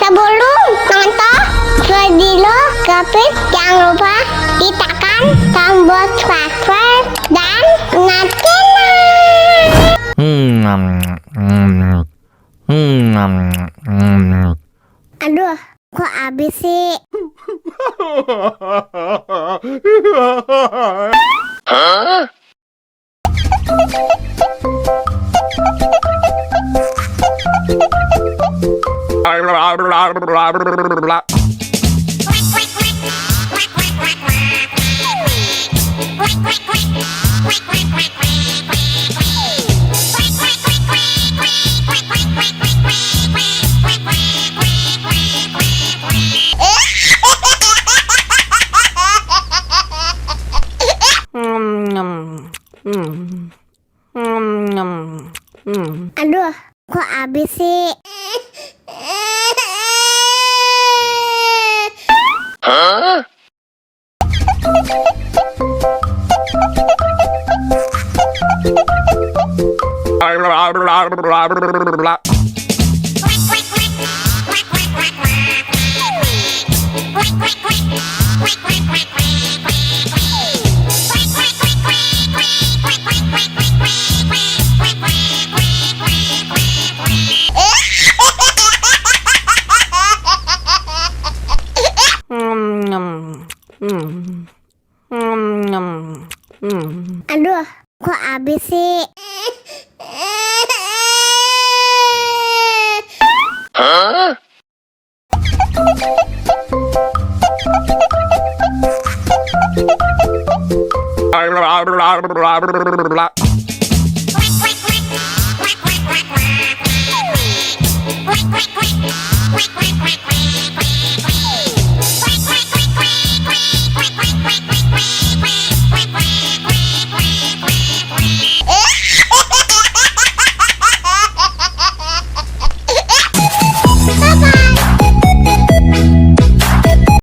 Sebelum nonton video Gavin, jangan lupa ditekan tombol subscribe dan nyalakan. Aduh, kok habis sih? Aduh, kok habis sih? Aduh, kok habis sih?